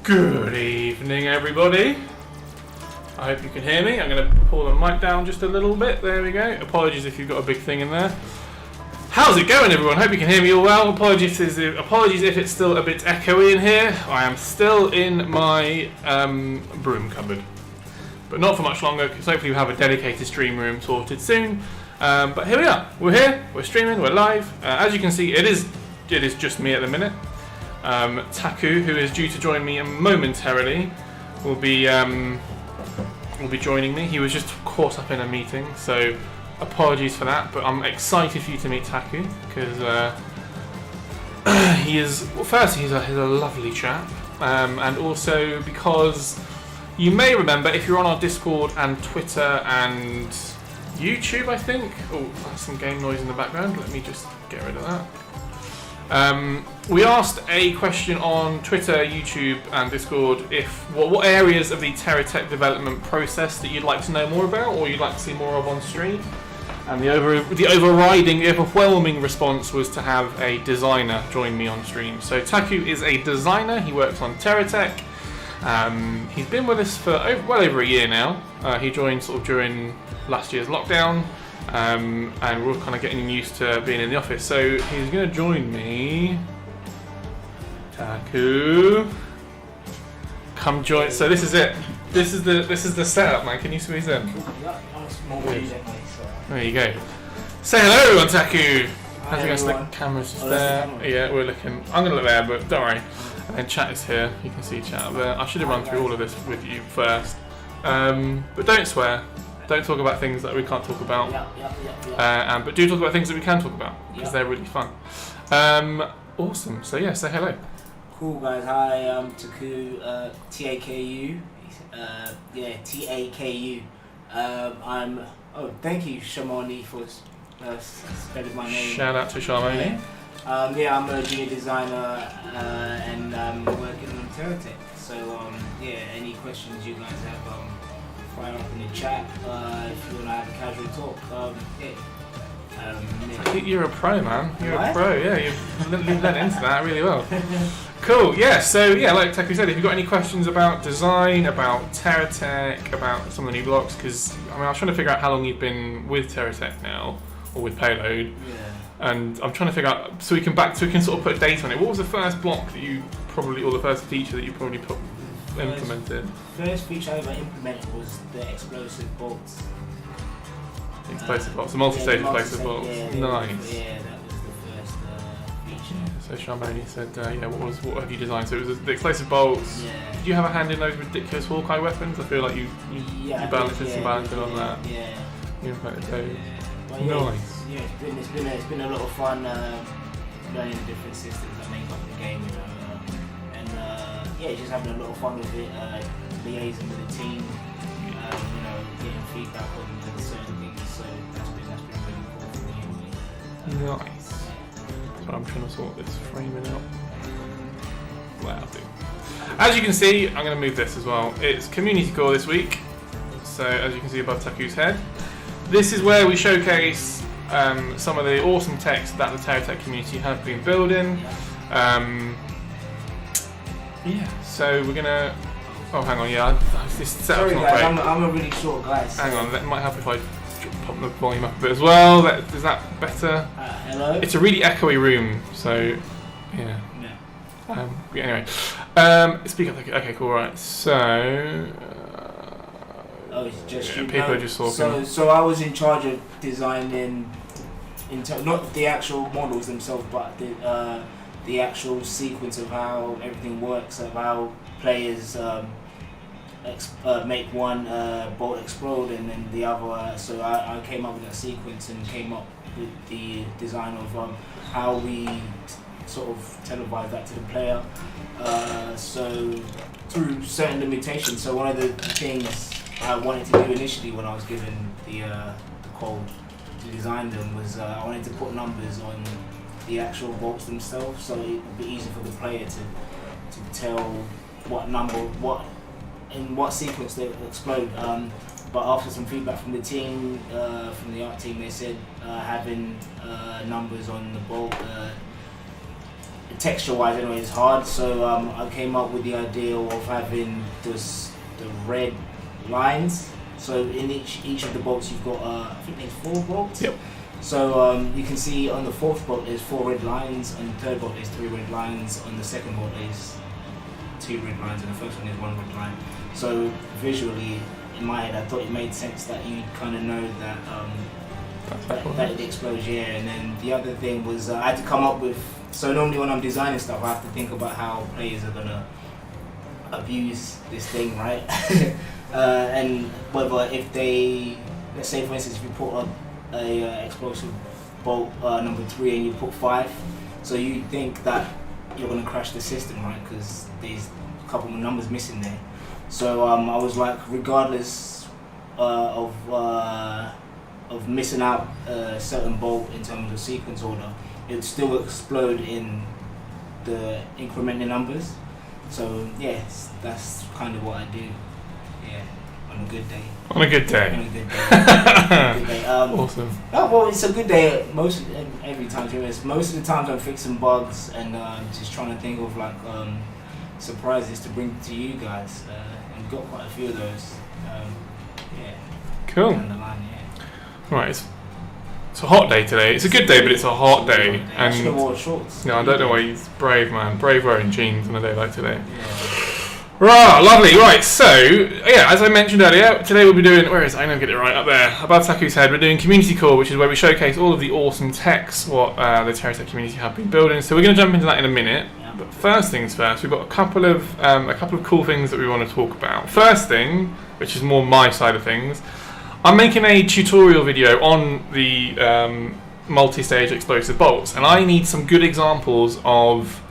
Good evening, everybody. I hope you can hear me. I'm going to pull the mic down just a little bit. There we go. Apologies if you've got a big thing in there. How's it going, everyone? Hope you can hear me all well. Apologies if it's still a bit echoey in here. I am still in my broom cupboard. But not for much longer, because hopefully we'll have a dedicated stream room sorted soon. But here we are. We're here. We're streaming. We're live. As you can see, it is just me at the minute. Taku, who is due to join me momentarily, will be joining me. He was just caught up in a meeting, so apologies for that. But I'm excited for you to meet Taku because he's a lovely chap, and also because you may remember if you're on our Discord and Twitter and YouTube, I think. Oh, that's some game noise in the background. Let me just get rid of that. We asked a question on Twitter, YouTube and Discord what areas of the TerraTech development process that you'd like to know more about or you'd like to see more of on stream. And the overwhelming response was to have a designer join me on stream. So Taku is a designer, he works on TerraTech. He's been with us for well over a year now. He joined sort of during last year's lockdown. And we're all kind of getting used to being in the office. So he's going to join me. Taku, come join. So this is it. This is the setup, man. Can you squeeze in? There you go. Say hello, everyone, Taku. How's it going? The camera's just there. Yeah, we're looking. I'm going to look there, but don't worry. And then chat is here. You can see chat up there. I should have run through all of this with you first. But don't swear. Don't talk about things that we can't talk about. But do talk about things that we can talk about because they're really fun. Awesome. So yeah, say hello. Cool guys. Hi, I'm Taku. Taku. Taku. Thank you, Shamoni, for spelling my name. Shout out to Shamoni. I'm a junior designer and I'm working on TerraTech. So any questions you guys have, fire up in the chat if you want to have a casual talk. You're a pro, man. You're a pro. Yeah, you've led into that really well. Cool. Yeah. So yeah, like Taku said, if you've got any questions about design, about TerraTech, about some of the new blocks, because I was trying to figure out how long you've been with TerraTech now, or with Payload. Yeah. And I'm trying to figure out so we can sort of put a date on it. What was the first block that you probably, or the first feature that you probably implemented? First feature I ever implemented was the explosive bolts. Explosive bolts, the multi-stage explosive bolts. Nice. Yeah, that was the first feature. So Shamboni said, what have you designed? So it was the explosive bolts. Yeah. Did you have a hand in those ridiculous Hawkeye weapons? I feel like you balanced some balancing on that. Yeah. You implemented those. Nice. Yeah, it's been a lot of fun learning the different systems that make up the game, just having a lot of fun with it, liaising with the team, getting feedback on certain things. So that's been really cool for me anyway. Nice. So I'm trying to sort this framing out. Wow. As you can see, I'm going to move this as well. It's Community Core this week. So as you can see above Taku's head, this is where we showcase some of the awesome techs that the TerraTech community have been building. So we're gonna. Oh, hang on. Yeah, this setup's not guys, great. I'm a really short guy. So. Hang on, that might help if I pop the volume up a bit as well. Is that better? Hello. It's a really echoey room, so yeah. Anyway, speak up. Okay, cool. Right. So. It's just people are just talking. So I was in charge of designing, not the actual models themselves, but the actual sequence of how everything works, of how players make one bolt explode and then the other. So I came up with that sequence and came up with the design of how we sort of televise that to the player. So through certain limitations. So one of the things I wanted to do initially when I was given the code to design them was I wanted to put numbers on the actual bolts themselves, so it would be easy for the player to tell what number, in what sequence they explode. But after some feedback from the team, from the art team, they said having numbers on the bolt texture-wise anyway, it's hard. So I came up with the idea of having the red lines. So in each of the bolts, you've got I think there's 4 bolts. Yep. So you can see on the 4th bolt there's 4 red lines, on the 3rd bolt there's 3 red lines, on the 2nd bolt there's 2 red lines, and the 1st one is 1 red line. So visually, in my head, I thought it made sense that you kind of know that that it explodes, yeah. And then the other thing was I had to come up with. So normally when I'm designing stuff, I have to think about how players are gonna abuse this thing, right? And whether if they, let's say for instance, if you put a explosive bolt number 3 and you put 5, so you think that you're gonna crash the system, right? Because there's a couple of numbers missing there. So I was like, regardless of missing out a certain bolt in terms of sequence order, it would still explode in the incremental numbers. So yes, that's kind of what I do. Yeah, on a good day. On a good day. On a good day. Good day. Awesome. Oh, well, it's a good day every time. Most of the times I'm fixing bugs and just trying to think of like surprises to bring to you guys. And got quite a few of those. Yeah. Cool. Down the line, yeah. Right. It's a hot day today. It's a good day, but it's a hot day. I should have And worn shorts. no, I don't know why he's brave, man. Brave wearing jeans on a day like today. Yeah. Right, lovely. Right, so yeah, as I mentioned earlier, today we'll be doing. Where is it? I'm gonna get it right up there, above Taku's head. We're doing Community Core, which is where we showcase all of the awesome techs what the TerraTech community have been building. So we're gonna jump into that in a minute. Yeah. But first things first, we've got a couple of cool things that we want to talk about. First thing, which is more my side of things, I'm making a tutorial video on the multi-stage explosive bolts, and I need some good examples of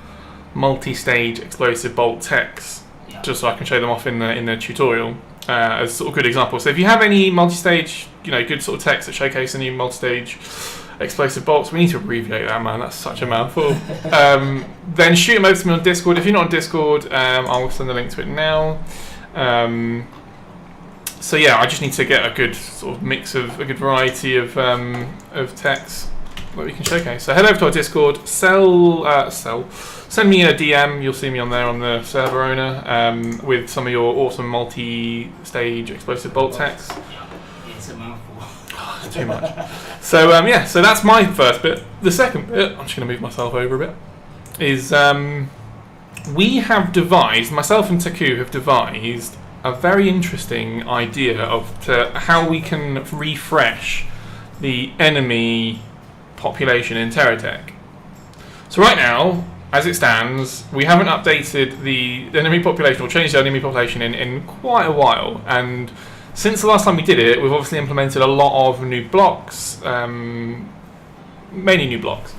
multi-stage explosive bolt techs, just so I can show them off in the tutorial as sort of good examples. So if you have any multi-stage, good sort of techs that showcase any multi-stage explosive bolts, we need to abbreviate that, man. That's such a mouthful. Then shoot them over to me on Discord. If you're not on Discord, I'll send the link to it now. So yeah, I just need to get a good sort of mix of a good variety of techs that we can showcase. So head over to our Discord, send me a DM. You'll see me on there on the server owner with some of your awesome multi-stage explosive bolt techs. It's a mouthful. It's too much. So so that's my first bit. The second bit, I'm just going to move myself over a bit, is we have devised, myself and Taku have devised a very interesting idea of how we can refresh the enemy population in TerraTech. So right now, as it stands, we haven't updated the enemy population or changed the enemy population in quite a while, and since the last time we did it, we've obviously implemented a lot of new blocks, mainly new blocks.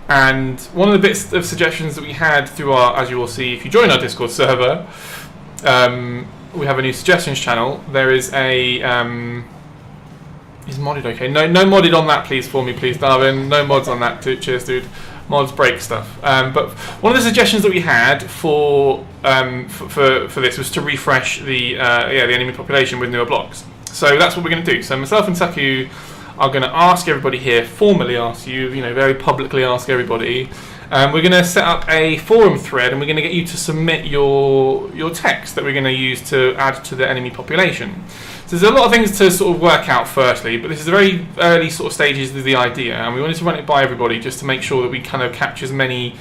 And one of the bits of suggestions that we had through our, as you will see if you join our Discord server, we have a new suggestions channel. There is a is modded okay? No modded on that, please, for me, please, Darwin. No mods on that. Cheers, dude. Mods break stuff. But one of the suggestions that we had for this was to refresh the enemy population with newer blocks. So that's what we're going to do. So myself and Taku are going to ask everybody here, formally ask you, very publicly ask everybody. We're going to set up a forum thread, and we're going to get you to submit your text that we're going to use to add to the enemy population. So there's a lot of things to sort of work out firstly, but this is the very early sort of stages of the idea, and we wanted to run it by everybody just to make sure that we kind of capture as many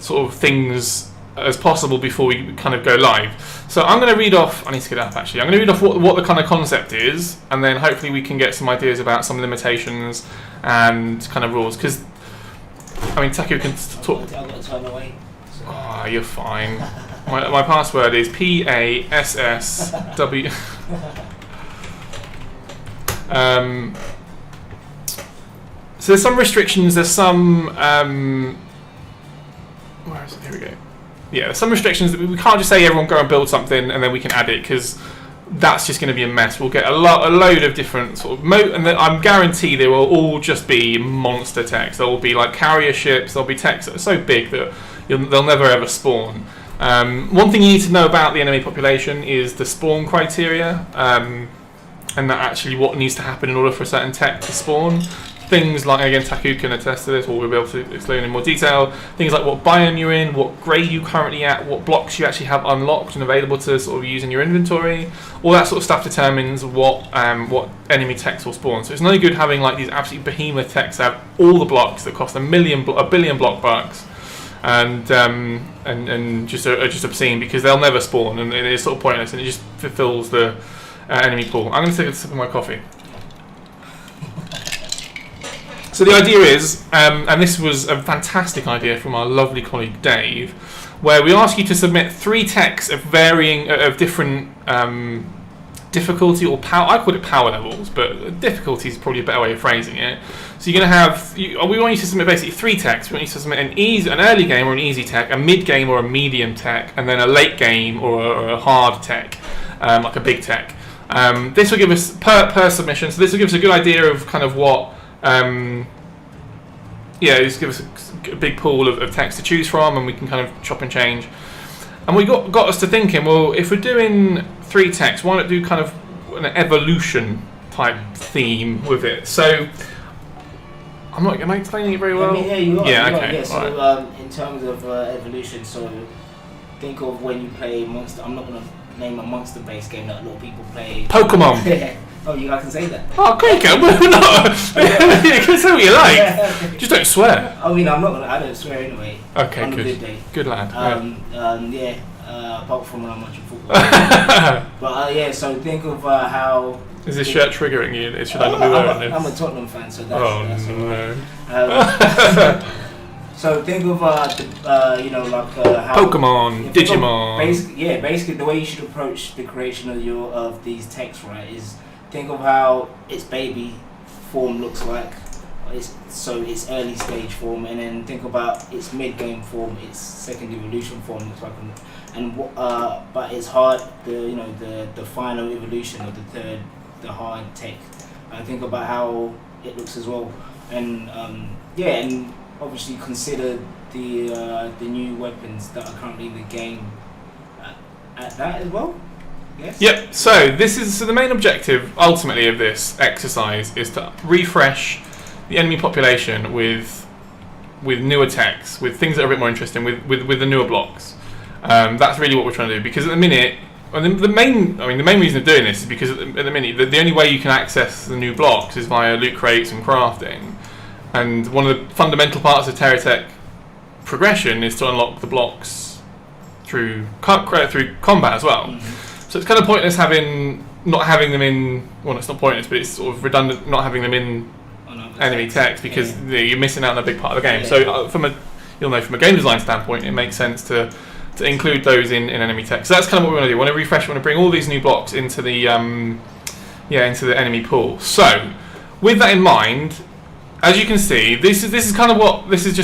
sort of things as possible before we kind of go live. So I'm going to read off, I need to get up actually, I'm going to read off what the kind of concept is, and then hopefully we can get some ideas about some limitations and kind of rules, because Taku can talk. I've got to turn away. So. Oh, you're fine. My password is PASSW. So there's some restrictions. There's some. Where is it? Here we go. Yeah, there's some restrictions that we can't just say everyone go and build something and then we can add it, because that's just going to be a mess. We'll get a load of different sort of and I'm guaranteed they will all just be monster techs. There will be like carrier ships. There'll be techs that are so big that they'll never ever spawn. One thing you need to know about the enemy population is the spawn criteria, and that actually what needs to happen in order for a certain tech to spawn. things like, again, Taku can attest to this, or we'll be able to explain in more detail, things like what biome you're in, what grade you're currently at, what blocks you actually have unlocked and available to sort of use in your inventory. All that sort of stuff determines what enemy techs will spawn. So it's no good having like these absolutely behemoth techs that have all the blocks that cost a billion block bucks, and just are just obscene, because they'll never spawn, and it is sort of pointless, and it just fulfills the enemy pool. I'm going to take a sip of my coffee. So the idea is, and this was a fantastic idea from our lovely colleague Dave, where we ask you to submit 3 techs of different difficulty or power. I call it power levels, but difficulty is probably a better way of phrasing it. So you're going to have, we want you to submit basically 3 techs. We want you to submit an early game or an easy tech, a mid game or a medium tech, and then a late game or a hard tech, like a big tech. This will give us per submission. So this will give us a good idea of kind of what. Just give us a big pool of text to choose from, and we can kind of chop and change. And we got us to thinking, well, if we're doing 3 texts, why not do kind of an evolution type theme with it? So, am I explaining it very well? Yeah, you are. Yeah, you okay. Are, yeah. So, right. In terms of evolution, so think of when you play Monster. I'm not going to name a monster-based game that a lot of people play. Pokemon. Oh, I can say that. Oh, okay, you can say what you like. Just don't swear. I mean, I don't swear anyway. Okay, on good. A good day. Good lad. Apart from when I'm watching football. But so think of how. Is this shirt triggering you? Should I not be wearing this? I'm a Tottenham fan, so that's no. So think of how Pokemon, Digimon. Basically the way you should approach the creation of these texts, right, is think of how its baby form looks like. Its early stage form, and then think about its mid game form, its second evolution form looks like, but it's hard. The final evolution of the hard tech. Think about how it looks as well, and and obviously consider the new weapons that are currently in the game at that as well. Yes. Yep. So the main objective ultimately of this exercise is to refresh the enemy population with newer techs, with things that are a bit more interesting, with the newer blocks. That's really what we're trying to do, because at the minute, the main reason of doing this is because at the minute the only way you can access the new blocks is via loot crates and crafting, and one of the fundamental parts of TerraTech progression is to unlock the blocks through combat as well. Mm-hmm. So it's kind of pointless not having them in. Well, it's not pointless, but it's sort of redundant not having them in enemy techs, because you're missing out on a big part of the game. So from a game design standpoint, it makes sense to include those in enemy techs. So that's kind of what we want to do. We want to refresh. We want to bring all these new blocks into the into the enemy pool. So with that in mind, as you can see, this is kind of what this is.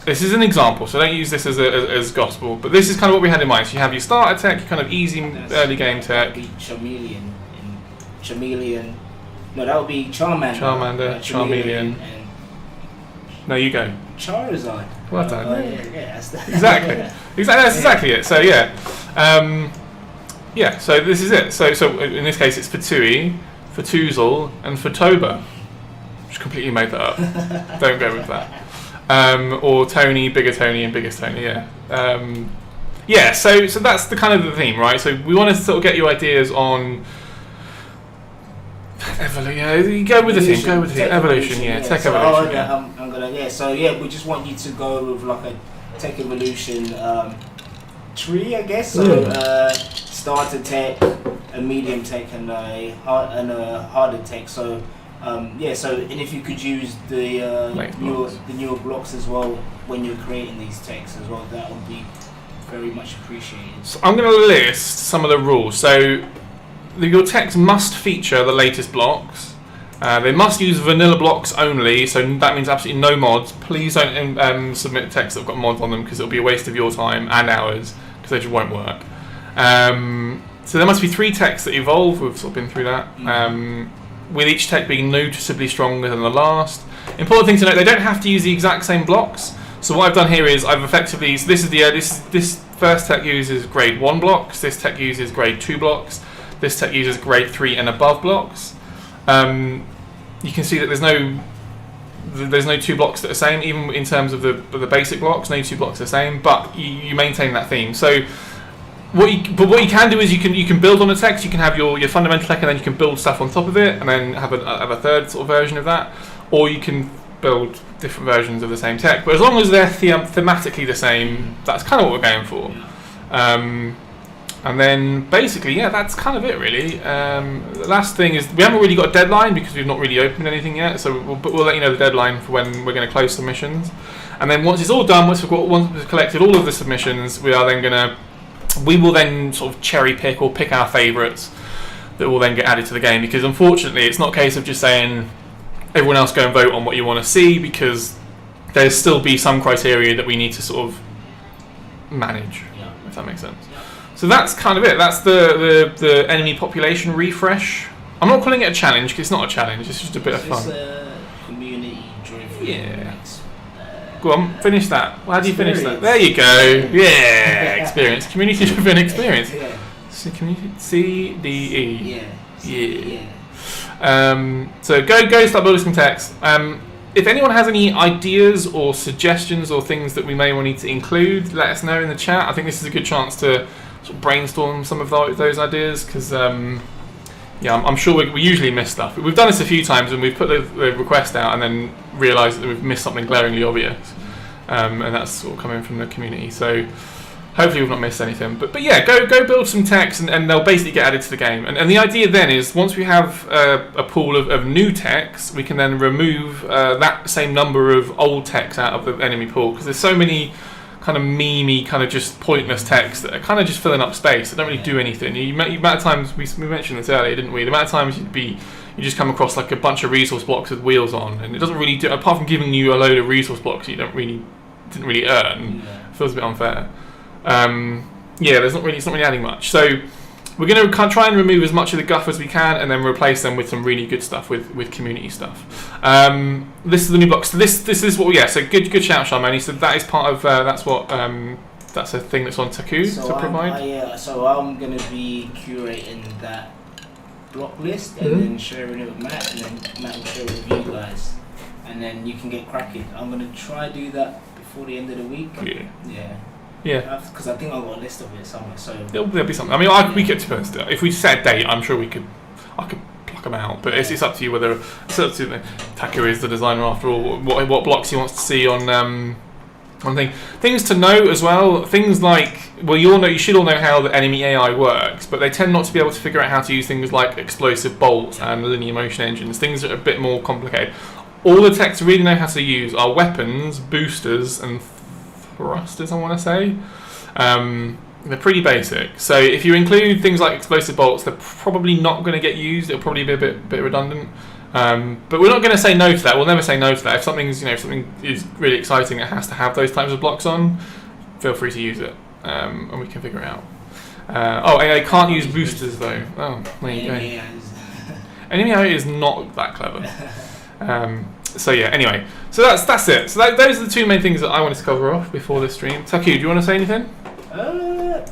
This is an example, so don't use this as gospel. But this is kind of what we had in mind. So you have your starter tech, your kind of easy early game tech. Chameleon. No, that would be Charmander. Charmeleon. No, you go. Charizard. Well done. Exactly. That's exactly it. So so this is it. So in this case, it's for Tui, for Toozle, and for Toba. Just completely made that up. Don't go with that. Or Tony, bigger Tony, and biggest Tony. So that's the kind of the theme, right? So we want to sort of get you ideas on. Go with the theme. Go with the theme. Evolution. Tech evolution. We just want you to go with like a tech evolution tree, I guess. So starter tech, a medium tech, and a harder tech. So and if you could use the newer blocks as well when you're creating these techs as well, that would be very much appreciated. So I'm going to list some of the rules. So your techs must feature the latest blocks. They must use vanilla blocks only, so that means absolutely no mods. Please don't submit techs that have got mods on them, because it'll be a waste of your time and ours, because they just won't work. So there must be 3 techs that evolve. We've sort of been through that. With each tech being noticeably stronger than the last. Important thing to note: they don't have to use the exact same blocks. So what I've done here is I've effectively. So this is this first tech uses grade 1 blocks. This tech uses grade 2 blocks. This tech uses grade 3 and above blocks. you can see that there's no two blocks that are the same, even in terms of the basic blocks. No two blocks are the same, but you maintain that theme. So what you can do is you can build on the text. You can have your fundamental tech, and then you can build stuff on top of it, and then have a third sort of version of that, or you can build different versions of the same tech. But as long as they're thematically the same, that's kind of what we're going for. And then basically, yeah, that's kind of it really. The last thing is we haven't really got a deadline because we've not really opened anything yet. So we'll let you know the deadline for when we're going to close submissions. And then once it's all done, once we've collected all of the submissions, we will then sort of cherry pick or pick our favourites that will then get added to the game. Because unfortunately, it's not a case of just saying everyone else go and vote on what you want to see, because there's still be some criteria that we need to sort of manage, if that makes sense. So that's kind of it. That's the enemy population refresh. I'm not calling it a challenge because it's not a challenge. It's just a bit of fun. It's community-driven. Yeah. Go on, finish that. How do you finish that? There you go. Yeah, experience. Community-driven experience. So community CDE. Yeah. So go start building some text. If anyone has any ideas or suggestions or things that we may need to include, let us know in the chat. I think this is a good chance to sort of brainstorm some of those ideas, because I'm sure we usually miss stuff. We've done this a few times and we've put the request out and then realised that we've missed something glaringly obvious, and that's sort of coming from the community. So hopefully we've not missed anything. But yeah, go build some text and they'll basically get added to the game. And the idea then is once we have a pool of new text, we can then remove that same number of old text out of the enemy pool, because there's so many kind of memey, kind of just pointless text that are kind of just filling up space. They don't really do anything. The amount of times we mentioned this earlier, didn't we? The amount of times you just come across like a bunch of resource blocks with wheels on, and it doesn't really do, apart from giving you a load of resource blocks you didn't really earn. It feels a bit unfair. It's not really adding much. So we're going to try and remove as much of the guff as we can, and then replace them with some really good stuff, with community stuff. This is the new box. So this is what So good shout, Sharmani. So that is part of that's a thing that's on Taku to provide. So I'm going to be curating that block list and then sharing it with Matt, and then Matt will share it with you guys, and then you can get cracking. I'm going to try do that before the end of the week. Yeah, because I think I've got a list of it somewhere. So there'll be something. I mean, we could if we set a date, I'm sure I could pluck them out. But it's up to you whether Taku is the designer after all. What blocks he wants to see on things to note as well. Things like, well, you should all know how the enemy AI works, but they tend not to be able to figure out how to use things like explosive bolts and linear motion engines. Things that are a bit more complicated. All the techs really know how to use are weapons, boosters, and thrusters, I want to say. They're pretty basic. So if you include things like explosive bolts, they're probably not going to get used. It'll probably be a bit redundant. But we're not going to say no to that. We'll never say no to that. If something is really exciting that has to have those types of blocks on, feel free to use it, and we can figure it out. AI can't use boosters though. Oh, there you go. Enemy AI is not that clever. So yeah, anyway, so that's it. So those are the two main things that I wanted to cover off before this stream. Taku, do you want to say anything?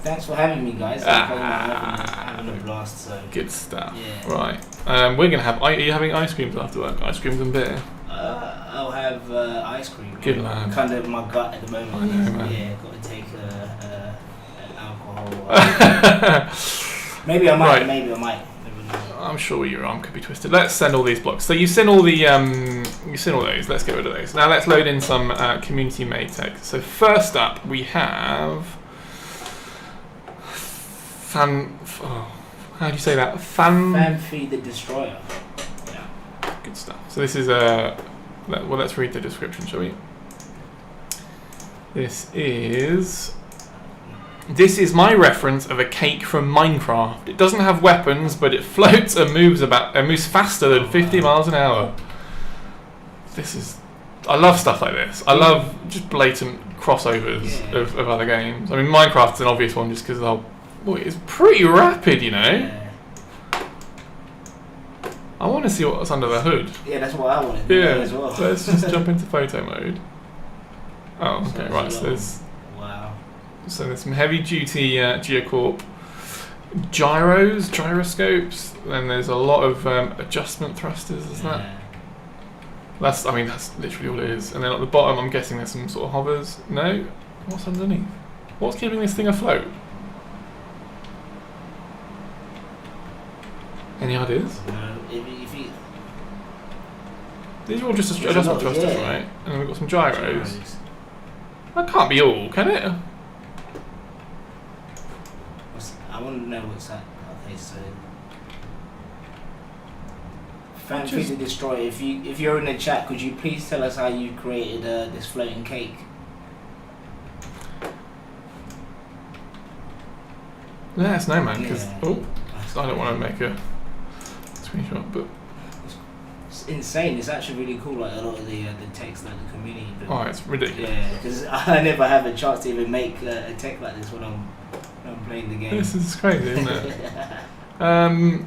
Thanks for having me, guys. Having a blast. So. Good stuff. Yeah. Right. We're gonna have. Are you having ice creams after work? Ice creams and beer. I'll have ice cream. Good man. Kind of my gut at the moment. I know, man. Yeah, got to take alcohol. Maybe I might. Right. Maybe I might. I'm sure your arm could be twisted. Let's send all these blocks. So you've seen all those. Let's get rid of those. Now let's load in some community-made text. So first up we have how do you say that? Fanfi the Destroyer. Yeah. Good stuff. So this is let's read the description, shall we? This is my reference of a cake from Minecraft. It doesn't have weapons, but it floats and moves faster than 50 miles an hour. I love stuff like this. I love just blatant crossovers of other games. I mean, Minecraft's an obvious one just because it's pretty rapid, you know. Yeah. I want to see what's under the hood. Yeah, that's what I want to do as well. Let's just jump into photo mode. Oh, okay, right. So there's some heavy-duty Geocorp gyroscopes, and there's a lot of adjustment thrusters. Is that? I mean, that's literally all it is. And then at the bottom, I'm guessing there's some sort of hovers. No? What's underneath? What's keeping this thing afloat? Any ideas? No, if you These are all just adjustment thrusters, yeah. right? And then we've got some gyros. That can't be all, can it? I want to know what's that. Okay, so Fan Just- to Destroy. If you're in the chat, could you please tell us how you created this floating cake? Let us know, man. Because Yeah. I don't want to make a screenshot, but It's insane. It's actually really cool. Like a lot of the text that the community do. oh, it's ridiculous. Yeah, because I never have a chance to even make a tech like this when I'm playing the game. This is crazy, isn't it?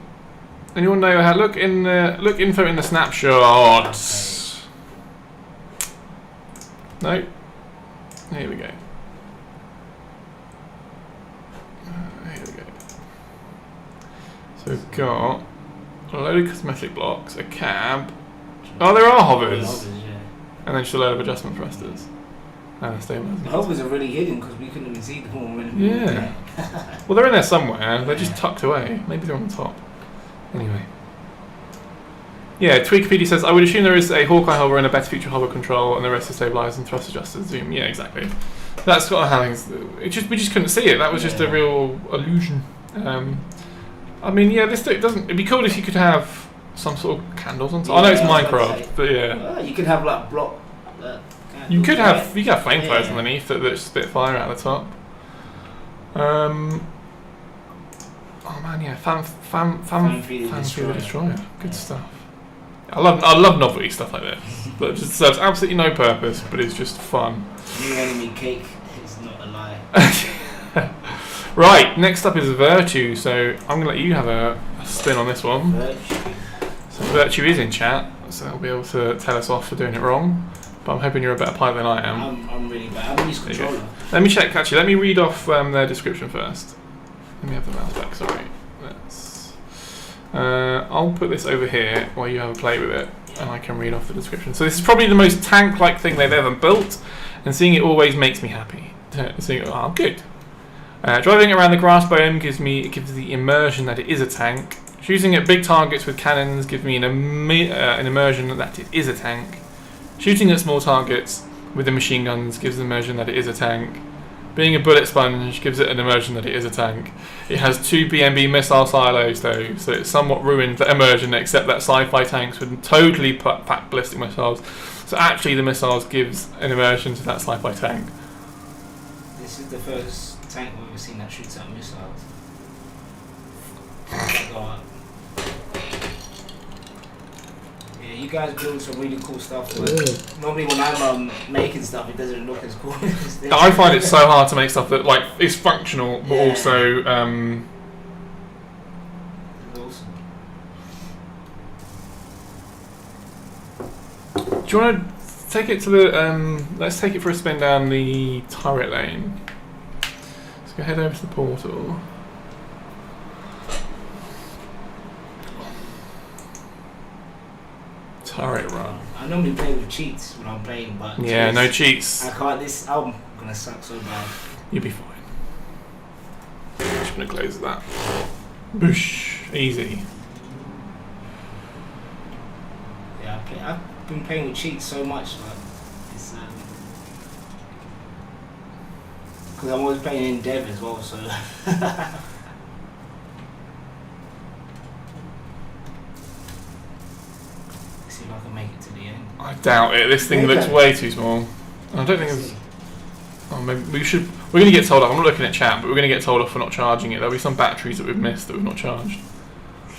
Anyone know how? Look info in the snapshots. No. Here we go. Here we go. So we've got a load of cosmetic blocks, a cab. Oh, there are hovers, Yeah. and then just a load of adjustment thrusters. And a stabilizer. The hovers are really hidden because we couldn't even see them when. Yeah. Well, they're in there somewhere. They're just tucked away. Maybe they're on the top. Anyway. Yeah, Tweakopedia says, I would assume there is a Hawkeye hover and a better future hover control and the rest are stabilizers and thrust adjusters. Zoom. Yeah, exactly. That's sort of how things... we just couldn't see it. That was just a real illusion. I mean, yeah, this doesn't... It'd be cool if you could have some sort of candles on top. I know it's Minecraft, but yeah. You could have like block... You could have flamethrowers Yeah. underneath that spit fire out the top. Oh man, yeah, Fan Feed the Destroyer. Good stuff. I love novelty stuff like this. That just serves absolutely no purpose, but it's just fun. New enemy cake is not a lie. Right, next up is Virtue. So I'm gonna let you have a spin on this one. Virtue. So Virtue is in chat, so they'll be able to tell us off for doing it wrong. But I'm hoping you're a better pilot than I am. I'm really bad. I'm used There you go. controller. Let me check. Actually, let me read off their description first. Let me have the mouse back. Sorry. I'll put this over here while you have a play with it, and I can read off the description. So this is probably the most tank-like thing they've ever built, and seeing it always makes me happy. Seeing it, oh, good. Driving around the grass biome gives the immersion that it is a tank. Shooting at big targets with cannons gives me an immersion that it is a tank. Shooting at small targets with the machine guns gives the immersion that it is a tank. Being a bullet sponge gives it an immersion that it is a tank. It has 2 BMB missile silos though, so it somewhat ruins the immersion, except that sci-fi tanks would totally pack ballistic missiles. So actually the missiles gives an immersion to that sci-fi tank. This is the first tank we've ever seen that shoots out missiles. Go on. Yeah, you guys build some really cool stuff. Normally when I'm making stuff, it doesn't look as cool as this. I find it so hard to make stuff that like is functional, but also Awesome. do you want to take it to the let's take it for a spin down the turret lane. Let's go head over to the portal. Turret run. I normally play with cheats when I'm playing, but Yeah, no cheats. I can't. I'm gonna suck so bad. You'll be fine. I'm just gonna close that. Boosh. Easy. Yeah, I've been playing with cheats so much, but it's because I'm always playing in dev as well, so. See if I can make it to the end. I doubt it. This thing looks way too small. I don't think it's... Oh, maybe we should... We're going to get told off. I'm not looking at chat, but we're going to get told off for not charging it. There'll be some batteries that we've missed that we've not charged.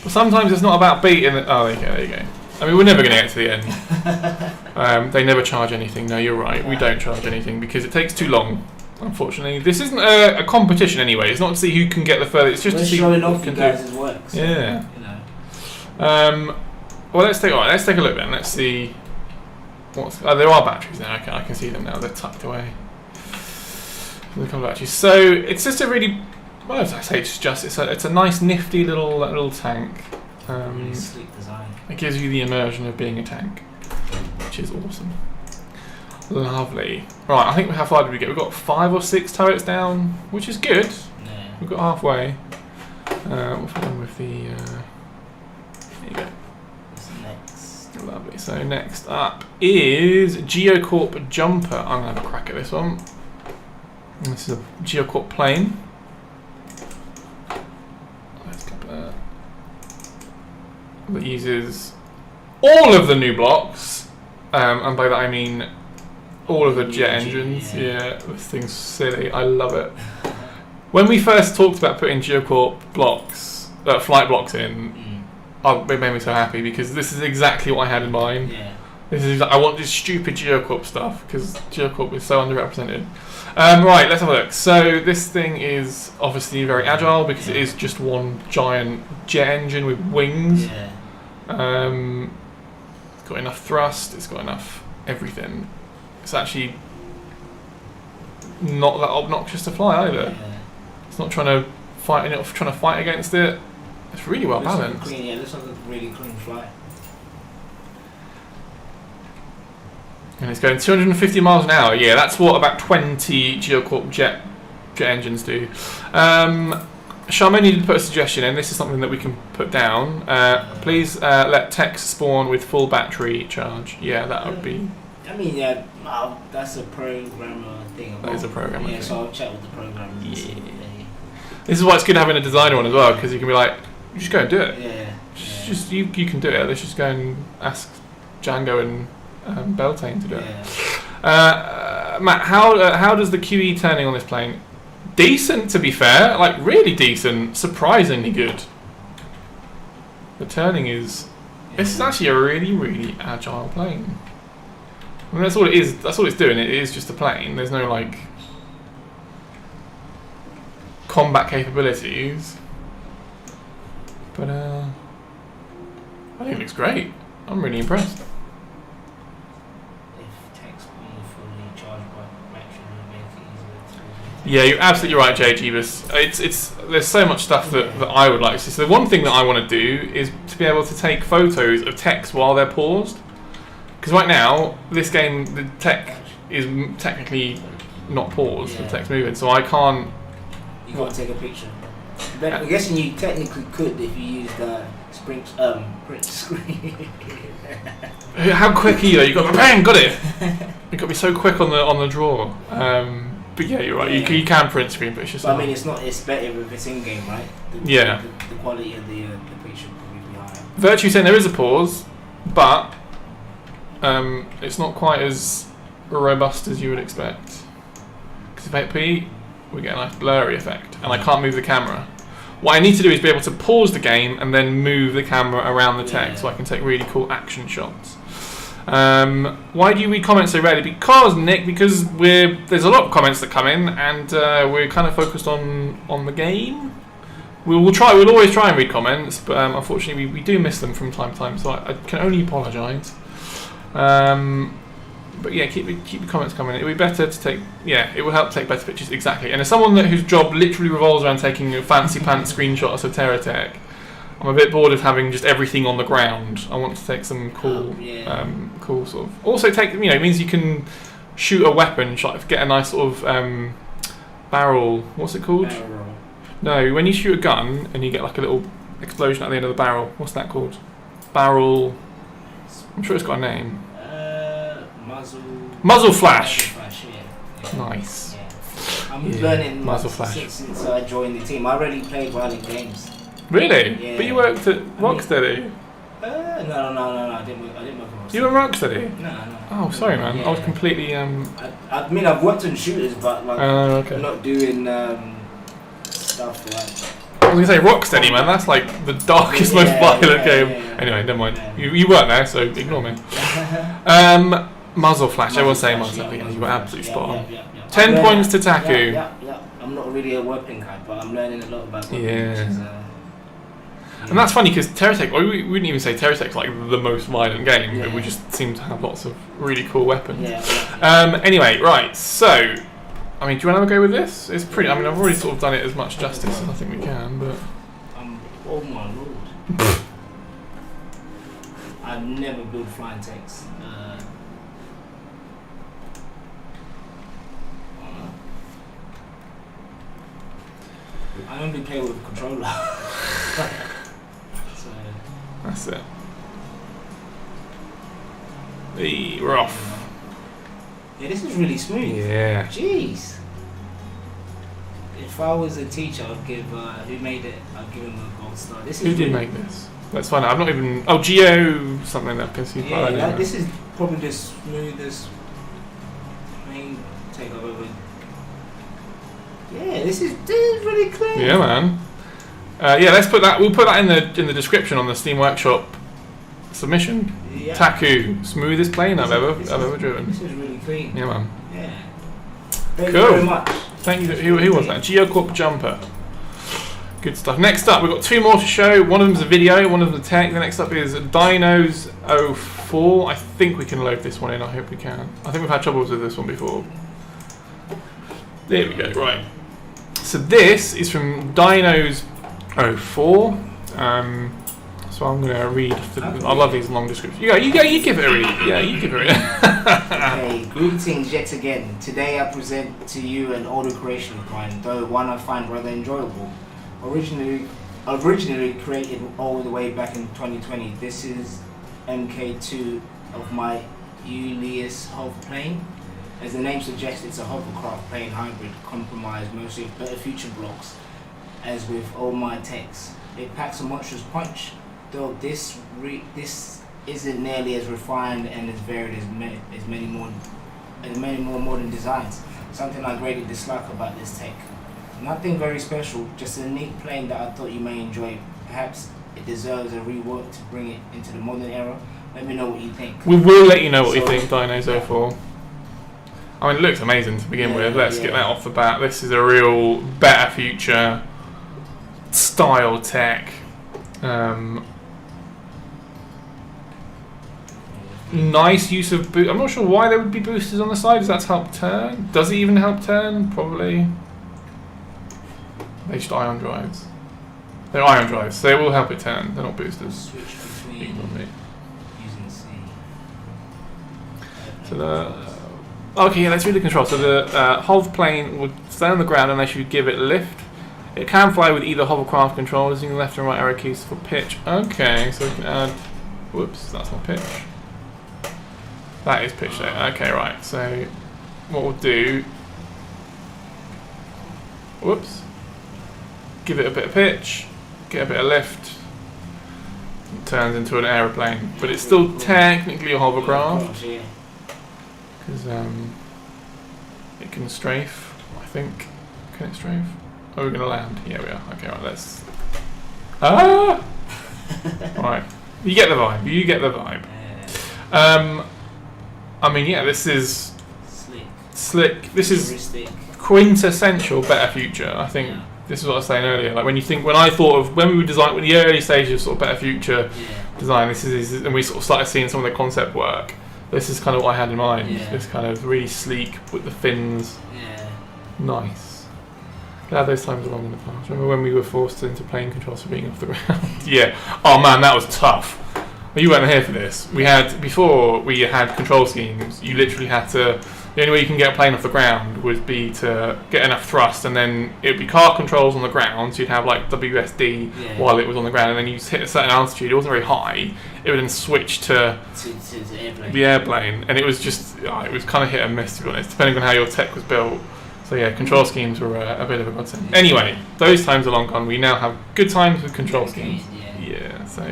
But sometimes it's not about beating it. Oh, there you go. I mean, we're never going to get to the end. They never charge anything. No, you're right. We don't charge anything because it takes too long, unfortunately. This isn't a competition anyway. It's not to see who can get the furthest. It's just We're to see showing who off can you guys' work. So, Yeah. You know. Well, let's take a look then. Let's see. There are batteries there. I can see them now. They're tucked away. Look at batteries. So it's just a really, well, as I say, it's a nice, nifty little tank. Really sleek design. It gives you the immersion of being a tank. is awesome. Lovely. Right, I think how far did we get? We've got 5 or 6 turrets down, which is good. Yeah. We've got halfway. What's going on with the... there you go. What's next? Lovely. So next up is Geocorp Jumper. I'm going to have a crack at this one. This is a Geocorp plane. Let's get that. That uses all of the new blocks, and by that I mean all of the jet engines. Yeah, this thing's silly. I love it. When we first talked about putting Geocorp blocks, flight blocks in, it made me so happy because this is exactly what I had in mind. Yeah. This is I want this stupid Geocorp stuff because Geocorp is so underrepresented. Right, let's have a look. So this thing is obviously very agile because it is just one giant jet engine with wings. Yeah. It's got enough thrust. It's got enough everything. It's actually not that obnoxious to fly either. Yeah. It's not trying to fight against it. It's really well balanced. Clean, yeah, this one's a really clean flight. And it's going 250 miles an hour. Yeah, that's what about 20 Geocorp jet engines do. Charmaine, you did put a suggestion in. This is something that we can put down. Please let techs spawn with full battery charge. Yeah, that would be... I mean, yeah, that's a programmer thing. That is a programmer thing. Yeah, so I'll chat with the programmers. And see what This is why it's good having a designer on as well, because you can be like, just go and do it. Yeah. Just you can do it. Let's just go and ask Django and Beltane to do it. Yeah. Matt, how does the QE turning on this plane? Decent, to be fair. Like, really decent. Surprisingly good. The turning is... This is actually a really, really agile plane. I mean, that's all it is. That's all it's doing. It is just a plane. There's no, like... combat capabilities. But, I think it looks great. I'm really impressed. If tech's being fully charged by battery, it makes it easier to... Yeah, you're absolutely right, Jay Jeebus. There's so much stuff that I would like to see. So the one thing that I want to do is to be able to take photos of techs while they're paused. Because right now, this game, the tech is technically not paused. The tech's moving, so I can't... You can't take a picture. But I'm guessing you technically could if you used the print screen. How quick are you? You got bang, got it. You got to be so quick on the draw. But yeah, you're right. Yeah. You can print screen, but it's just. But I mean, it's better if it's in game, right? Yeah. The quality of the picture will be higher. Virtue saying there is a pause, but it's not quite as robust as you would expect. Because if I hit P, we get a nice blurry effect, and I can't move the camera. What I need to do is be able to pause the game and then move the camera around the text so I can take really cool action shots. Why do you read comments so rarely? Because, Nick, there's a lot of comments that come in, and we're kind of focused on the game. We'll always try and read comments, but unfortunately we do miss them from time to time, so I can only apologise. But yeah, keep the comments coming. It would be better to take... Yeah, it will help take better pictures, exactly. And as someone whose job literally revolves around taking fancy pants screenshots of TerraTech, I'm a bit bored of having just everything on the ground. I want to take some cool, cool sort of... Also take, it means you can shoot a weapon shot, get a nice sort of barrel... What's it called? Barrel. No, when you shoot a gun and you get like a little explosion at the end of the barrel. What's that called? Barrel... I'm sure it's got a name. Muzzle flash. Yeah. Nice. Yeah. I'm learning muzzle flash since I joined the team. I already played violent games. Really? Yeah. But you worked at Rocksteady. No. I didn't work at Rocksteady. You were at Rocksteady? No. Oh, sorry, man. Yeah. I was completely. I mean, I've worked on shooters, but like, okay. I'm not doing stuff like. I was gonna say Rocksteady, man. That's like the darkest, most violent game. Anyway, never mind. Yeah. You weren't there, so ignore me. Muzzle flash. I will say muzzle flash. Yeah, you were absolutely spot on. 10 points to Taku. Yeah. I'm not really a weapon guy, but I'm learning a lot about weapons. Yeah. And that's funny because TerraTech, we wouldn't even say TerraTech's like the most violent game, but we just seem to have lots of really cool weapons. Anyway, right, so, I mean, do you want to go with this? It's pretty, I mean, I've already sort of done it as much justice as I think we can, but... Oh my lord. I've never built flying techs. I only play with a controller. So That's it. Hey, we're off. yeah, this is really smooth. Yeah. Jeez. If I was a teacher, I'd give who made it. I'd give him a gold star. This is Who did really, make this? Let's find out. I've not even. Oh, Geo something that can see. Yeah, this is probably the smoothest main take I've ever. Yeah, this is really clear. Yeah, man. Yeah, let's put that. We'll put that in the description on the Steam Workshop submission. Yeah. Taku, smoothest plane I've ever driven. This is really clean. Yeah, man. Yeah. Thank Cool. you very much. Thank you. Who was that? Geocorp jumper. Good stuff. Next up, we've got 2 more to show. One of them's a video, one of them's a tech. The next up is Dinos 04. I think we can load this one in. I hope we can. I think we've had troubles with this one before. There we go. Right. So this is from Dinos 04. So I'm going to read. I love these long descriptions. You give it a read. Yeah, you give it a read. Okay, greetings yet again. Today I present to you an older creation of mine, though one I find rather enjoyable. Originally created all the way back in 2020. This is MK2 of my Ulysses hoverplane. As the name suggests, it's a hovercraft plane hybrid, comprised mostly of better future blocks. As with all my techs, it packs a monstrous punch. Though this isn't nearly as refined and as varied as many more modern designs. Something I greatly dislike about this tech. Nothing very special, just a neat plane that I thought you may enjoy. Perhaps it deserves a rework to bring it into the modern era. Let me know what you think. We will let you know what you think, Dinos 04. I mean, it looks amazing to begin with. Let's get that off the bat. This is a real better future style tech. Nice use of I'm not sure why there would be boosters on the side. Does that help turn? Does it even help turn? Probably. They're just ion drives. They're ion drives, so they will help it turn. They're not boosters. Switch between using C. So okay, yeah, let's read the control. So the hover plane would stay on the ground unless you give it a lift. It can fly with either hovercraft controls using the left and right arrow keys for pitch. Okay, so we can add. Whoops, that's not pitch. That is pitch there. Okay, right. So what we'll do. Whoops. Give it a bit of pitch, get a bit of lift. It turns into an aeroplane, but it's still technically a hovercraft because it can strafe. I think. Can it strafe? Oh, we're gonna land. Yeah, we are. Okay, right. Let's. Right. You get the vibe. You get the vibe. I mean, yeah, this is slick. This is quintessential better future. I think this is what I was saying earlier. Like when we were designing with the early stages of sort of better future design, this is, and we sort of started seeing some of the concept work. This is kind of what I had in mind. This kind of really sleek with the fins. Nice. Glad those times are long in the past. Remember when we were forced into plane controls for being off the ground? Yeah. Oh man, that was tough. Well, you weren't here for this. Before we had control schemes, you literally had to. The only way you can get a plane off the ground would be to get enough thrust, and then it would be car controls on the ground. So you'd have like WSD while it was on the ground, and then you hit a certain altitude. It wasn't very high. It would then switch to the airplane, and it was just it was kind of hit and miss, to be honest, depending on how your tech was built. So yeah, control schemes were a bit of a godsend. Anyway, those times are long gone. We now have good times with control schemes. Yeah, so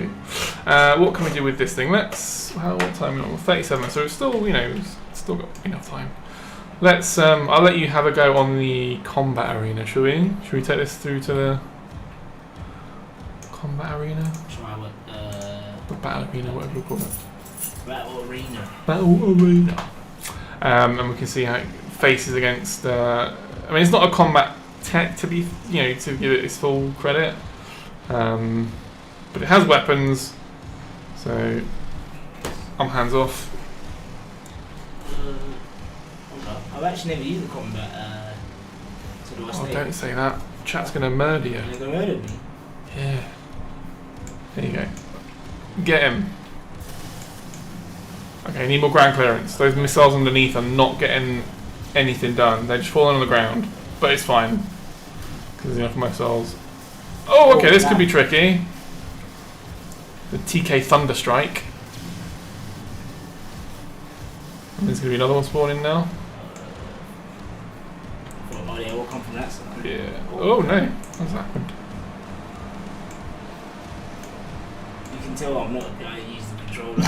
what can we do with this thing? What time are we on? 37, so it's still, still got enough time. Let's, I'll let you have a go on the combat arena, shall we? Should we take this through to the combat arena? Try what, the battle arena, whatever we call it. Battle arena. Battle arena. And we can see how it faces against, I mean, it's not a combat tech to be, to give it its full credit. But it has weapons, so I'm hands off. I've actually never used the combat. Don't say that. Chat's gonna murder you. They're gonna murder me. Yeah. There you go. Get him. Okay, need more ground clearance. Those missiles underneath are not getting anything done. They're just falling on the ground, but it's fine. Because there's enough missiles. Oh, okay, this could be tricky. The TK Thunderstrike. And there's going to be another one spawning now. Oh yeah, we'll come from that side. Yeah. Oh no, what's happened? You can tell I'm not a guy who uses the controller.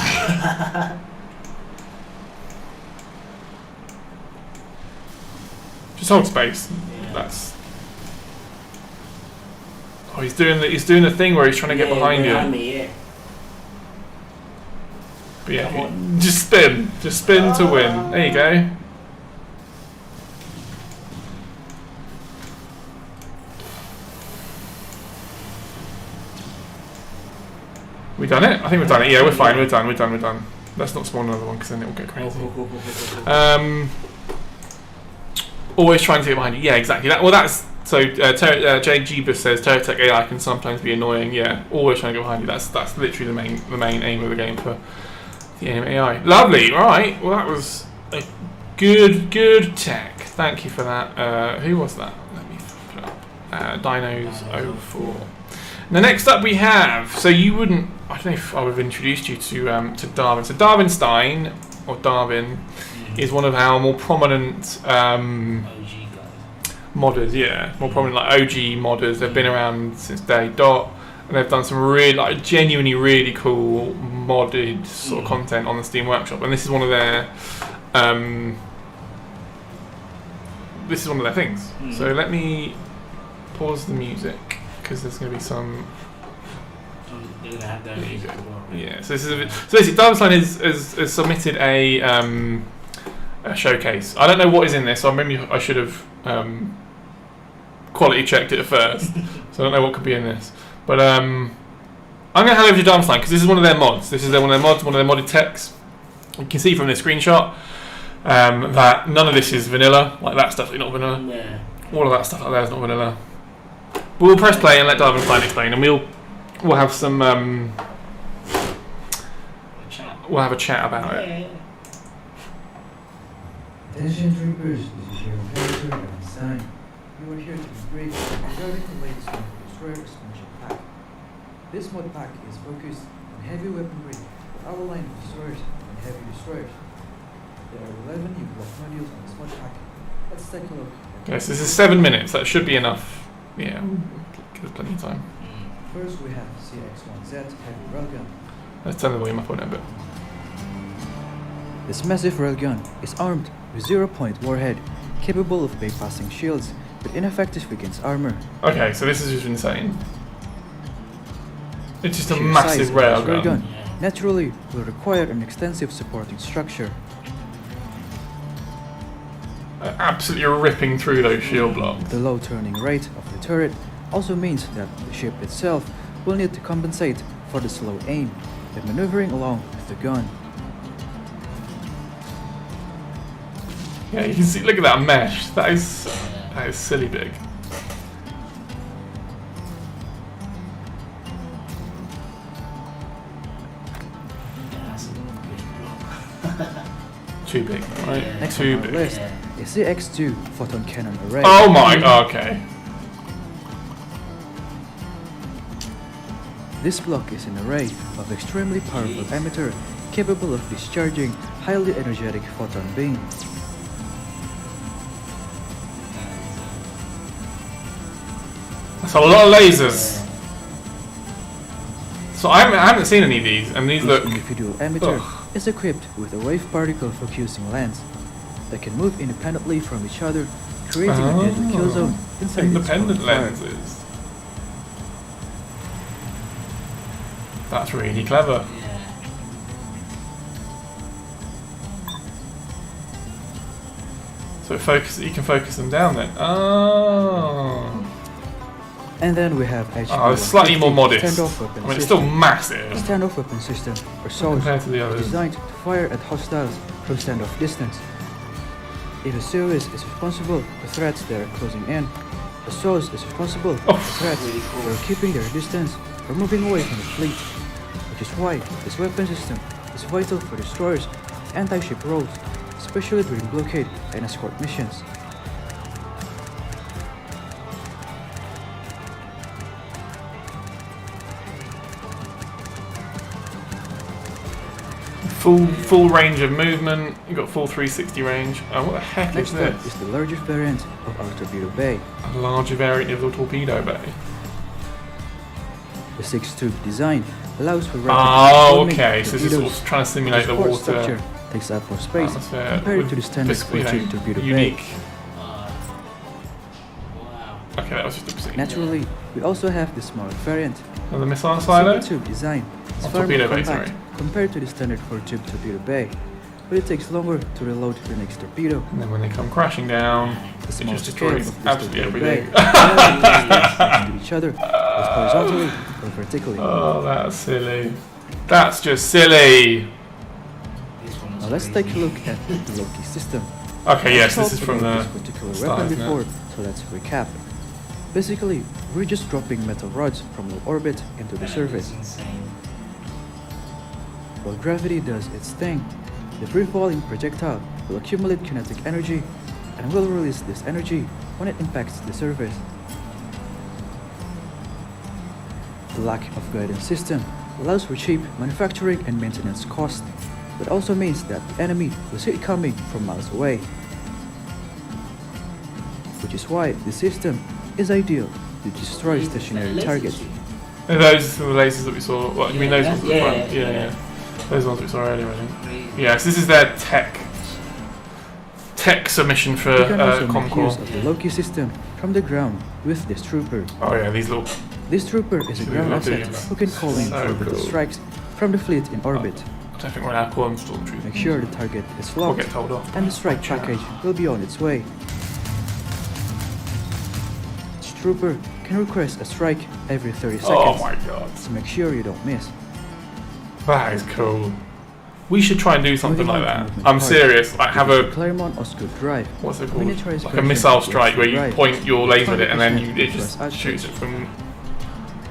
Just hold space. Yeah. That's. Oh, he's doing the thing where he's trying to get behind you. Me, yeah. But yeah, just spin to win. There you go. We done it? I think we've done it. Yeah, we're fine. We're done. Let's not spawn another one because then it will get crazy. Always trying to get behind you. Yeah, exactly. That's so. Jay Jeebus says TerraTech AI can sometimes be annoying. Yeah, always trying to get behind you. That's literally the main aim of the game for the AI. Lovely. Right. Well, that was a good tech. Thank you for that. Who was that? Let me put it up. Dinos04. Now next up we have. So you wouldn't. I don't know if I would have introduced you to Darwin. So Darwinstein or Darwin is one of our more prominent OG guys. modders. Yeah, more prominent like OG modders. They've been around since day dot, and they've done some really genuinely really cool modded sort of content on the Steam Workshop. And this is one of their things. So let me pause the music because there's going to be some. They're gonna have their music as well. Yeah, so basically Darwinstein has submitted a showcase. I don't know what is in this, so maybe I should have quality checked it at first. So I don't know what could be in this. But I'm going to hand over to Darwinstein because this is one of their mods. This is one of their mods, one of their modded techs. You can see from this screenshot that none of this is vanilla. Like that's definitely not vanilla. Yeah. All of that stuff like that is not vanilla. But we'll press play and let Darwinstein explain, and we'll have some we'll have a chat about it. Attention troopers, this is your operator Darwinstein. You are here to be briefed regarding the latest mod Destroyer expansion pack. This mod pack is focused on heavy weaponry for our line of destroyers and heavy destroyers. There are 11 new block modules on this mod pack. Let's take a look. Okay, so this is 7 minutes. That should be enough. Yeah, give us plenty of time. First we have CX-1Z heavy railgun. Let's turn the volume up on it a bit. This massive railgun is armed with 0-point warhead, capable of bypassing shields, but ineffective against armor. Okay, so this is just insane. It's just a Sheer massive size of this railgun. Naturally will require an extensive supporting structure. Absolutely ripping through those shield blocks. The low turning rate of the turret also means that the ship itself will need to compensate for the slow aim when maneuvering along with the gun. Yeah, you can see. Look at that mesh. That is silly big. Too big, right? Next Too on our big. list is the X2 photon cannon array. Oh my. Okay. This block is an array of extremely powerful emitter capable of discharging highly energetic photon beams. That's a lot of lasers. So I haven't seen any of these, and these look. Each individual emitter is equipped with a wave particle focusing lens that can move independently from each other, creating a deadly kill zone inside independent its own fire. lenses. That's really clever. So you can focus them down then. Oh. And then we have Oh, it's slightly more modest. standoff weapon I mean, it's still system. massive Standoff weapon system, or SOS, compared to the is others. designed to fire at hostiles from standoff distance. If a SOS is responsible for threats that are closing in, a SOS is responsible for threats that are keeping their distance or moving away from the fleet, which is why this weapon system is vital for destroyers with anti-ship roles, especially during blockade and escort missions. full range of movement. You've got full 360 range. Oh, what the heck Next is up this? is the larger variant of our torpedo bay. A larger variant of the torpedo bay. The 6-tube design allows for rapid Oh, transforming okay. So this is torpedoes. what's trying to simulate the support water structure takes up more space atmosphere compared to the with standard this, you know, 4-tube torpedo bay. unique. Wow. Okay, that was just obscene. Naturally, we also have the smaller variant. And the missile silo? The tube design is Oh, far more torpedo bay, compact sorry. compared to the standard 4-tube torpedo bay, but it takes longer to reload the next torpedo. And then when they come crashing down, The it small just scale destroys of this absolutely torpedo bay everything. to each other, both horizontally or vertically. Oh, that's silly. That's just silly. This one was Now let's crazy. take a look at the Loki system. Okay, yes, We've this is talked from about the this particular start, weapon isn't it? before, so let's recap. Basically, we're just dropping metal rods from low orbit into the surface. It's insane. While gravity does its thing, the free-falling projectile will accumulate kinetic energy and will release this energy when it impacts the surface. The lack of guidance system allows for cheap manufacturing and maintenance costs, but also means that the enemy will see it coming from miles away. Which is why the system is ideal to destroy stationary targets. And those are the lasers that we saw. What, you mean those ones at the Yeah, front? yeah. Yeah. Those ones we saw earlier, I think. Crazy. Yes, this is their tech submission for You can also make use Comcore. of the Loki system from the ground with this trooper. Oh yeah, these little. This trooper is a ground asset who can call in So orbital cool. strikes from the fleet in orbit. I don't think we're allowed to call them stormtroopers. Make sure the target is We'll locked get told off. and the strike package will be on its way. Each trooper can request a strike every 30 seconds, Oh my god, so make sure you don't miss. that is cool. We should try and do something Moving like on to that. movement I'm parts. serious. Like have This is a Claremont Osgood Drive. what's it called? Miniaturized Like a version missile of strike where you Drive. point your laser at it and then 20% it just plus shoots it output. from.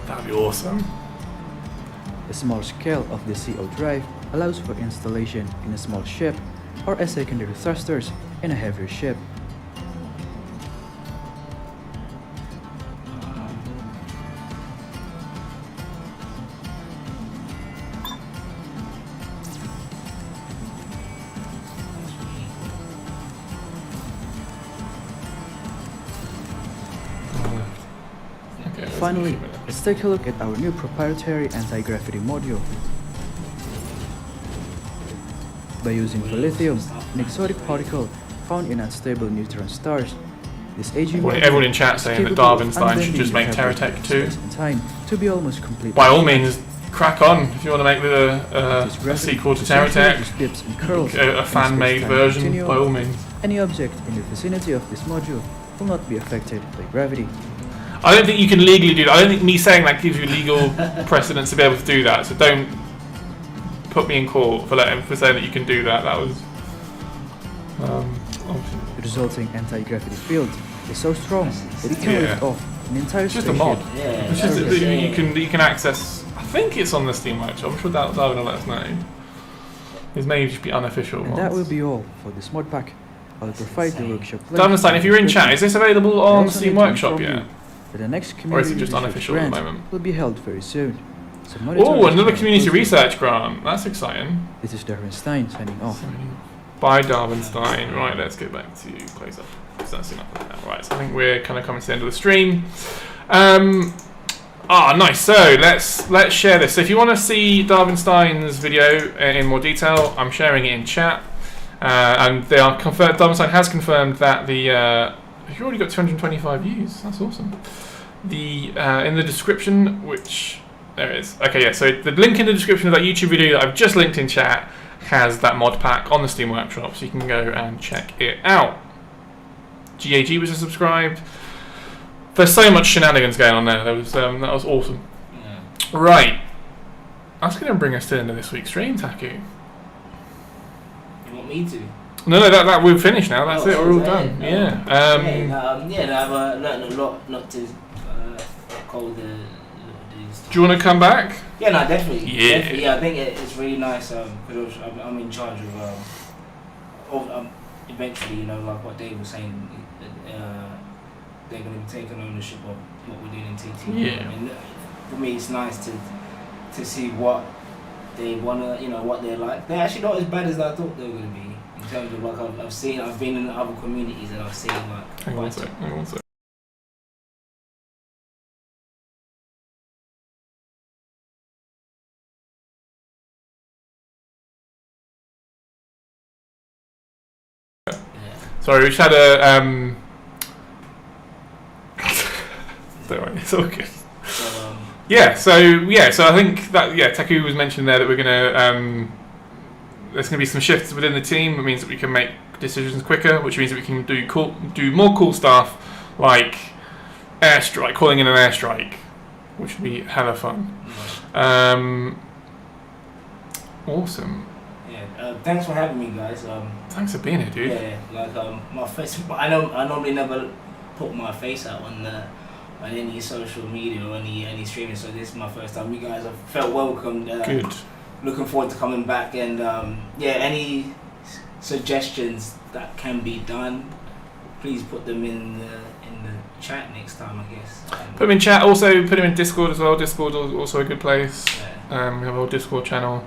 That'd be awesome. The small scale of the CO drive allows for installation in a small ship or as secondary thrusters in a heavier ship. Okay, let's Finally, keep it. let's take a look at our new proprietary anti-gravity module. By using lithium, an exotic particle found in unstable neutron stars, this AG module Everyone in chat is saying that capable of Darwinstein should just unbending make the fabric TerraTech of 2. space and time to be almost completely By all flat. means, crack on if you want to make This a gravity sequel to essentially TerraTech, just dips and curls a in fan-made space-time version. continuum. By all means. Any object in the vicinity of this module will not be affected by gravity. I don't think you can legally do that. I don't think me saying that gives you legal precedence to be able to do that. So don't put me in court for saying that you can do that. That was obviously The resulting anti-gravity field is so strong that it can Yeah. lift off an entire it's just a spaceship. mod. Yeah, It's that's just what that I'm you can access. I think it's on the Steam Workshop. I'm sure Darwin will let us know. It may just be unofficial. And that will mods. be all for this mod pack. I'll provide the workshop link. Darwinstein, if you're in chat, is this available I on also Steam need to Workshop inform yet? you that the next Or is community it just research unofficial at the grant moment? will be held very soon. So Oh, monitor this another grant community closely. research grant. That's exciting. This is Darwinstein signing off. By Darwinstein. Right, let's go back to close up. Because that's enough of that. Right, so I think we're kind of coming to the end of the stream. Nice. So let's share this. So if you want to see Darwinstein's video in more detail, I'm sharing it in chat. And they are confirmed. Darwinstein has confirmed that you've already got 225 views. That's awesome. In the description, which there it is. Okay, yeah. So the link in the description of that YouTube video that I've just linked in chat has that mod pack on the Steam Workshop, so you can go and check it out. GAG was subscribed. There's so much shenanigans going on there. That was awesome. Yeah. Right, that's going to bring us to the end of this week's stream, Taku. You want me to? No, that we're finished now. That's Oh, it. We're all is that done. it? Yeah. I've learned a lot not to call the these. Do you want to come back? Yeah, no, definitely. Yeah. Definitely, yeah, I think it's really nice because I'm in charge of eventually, like what Dave was saying, they're going to be taking ownership of what we're doing in TT. Yeah. And for me, it's nice to see what they wanna, what they're like. They're actually not as bad as I thought they were gonna be. In terms of like I've been in other communities and I've seen like. Hang on a sec. Sorry, we just had a don't worry, it's all good. So I think that Taku was mentioned there that we're gonna there's gonna be some shifts within the team. It means that we can make decisions quicker, which means that we can do more cool stuff like airstrike, calling in an airstrike, which would be hella fun. Awesome. Thanks for having me, guys. Thanks for being here, dude. Yeah, like my face. I normally never put my face out on any social media or any streaming. So this is my first time. You guys have felt welcomed. Good. Looking forward to coming back and any suggestions that can be done, please put them in the chat next time, I guess. Put them in chat. Also, put them in Discord as well. Discord is also a good place. Yeah. We have our Discord channel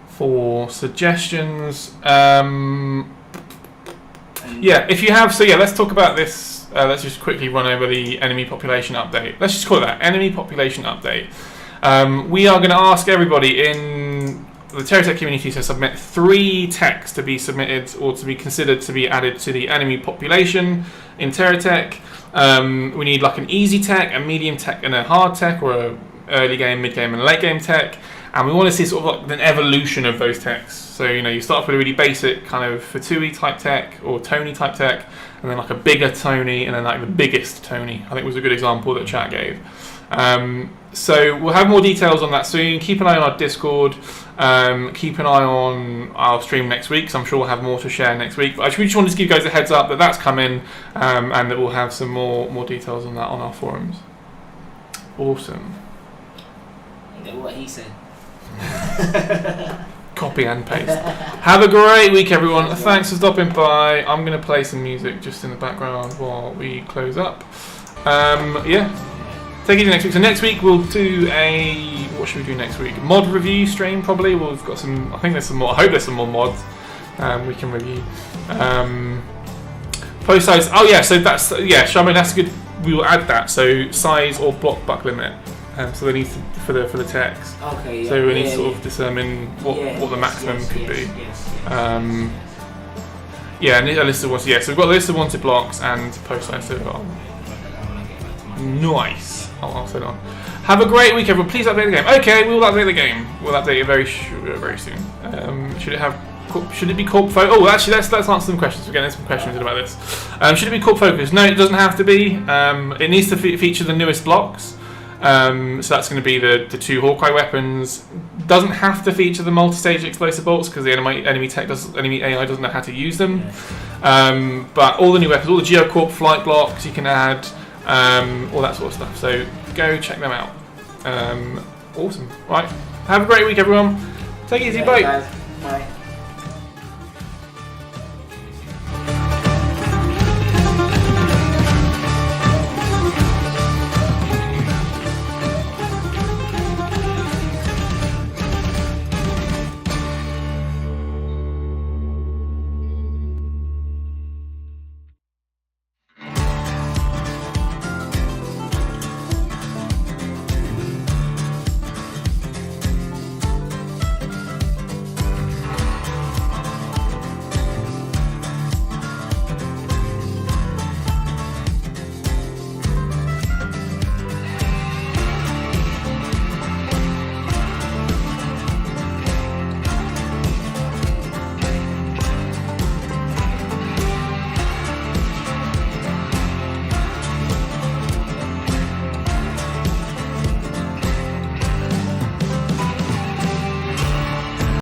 for suggestions. If you have, let's talk about this. Let's just quickly run over the enemy population update. Let's just call it that, enemy population update. We are going to ask everybody in the TerraTech community to submit 3 techs to be submitted or to be considered to be added to the enemy population in TerraTech. We need like an easy tech, a medium tech, and a hard tech, or a early game, mid game, and late game tech. And we want to see sort of like an evolution of those techs. So, you start off with a really basic kind of Fatui type tech or Tony type tech, and then like a bigger Tony, and then like the biggest Tony. I think was a good example that chat gave. So we'll have more details on that soon. Keep an eye on our Discord. Keep an eye on our stream next week, because I'm sure we'll have more to share next week. But we just wanted to give you guys a heads up that that's coming, and that we'll have some more details on that on our forums. Awesome. Yeah, what he said. Copy and paste. Have a great week, everyone. Thanks for stopping by. I'm going to play some music just in the background while we close up. Take it to next week. So next week we'll do what should we do next week? Mod review stream probably. We've got some. I think there's some more. I hope there's some more mods we can review. Post size. Oh yeah. So that's Shaman. That's good. We will add that. So size or block buck limit. So they need to, for the text. Okay. Yeah, so we need to sort of determine what the maximum could be. And a list of wanted. Yeah. So we've got a list of wanted blocks and post size. So nice. I'll set it on. Have a great week, everyone. Please update the game. Okay, we will update the game. We'll update it very soon. Should it be corp focused? Oh, actually, let's answer some questions. We're getting some questions about this. Should it be corp focused? No, it doesn't have to be. It needs to feature the newest blocks. So that's going to be the 2 Hawkeye weapons. Doesn't have to feature the multi-stage explosive bolts because the enemy AI doesn't know how to use them. But all the new weapons, all the Geocorp flight blocks, you can add. All that sort of stuff. So go check them out. Awesome. Right. Have a great week, everyone. Take it easy. Bye. Bye.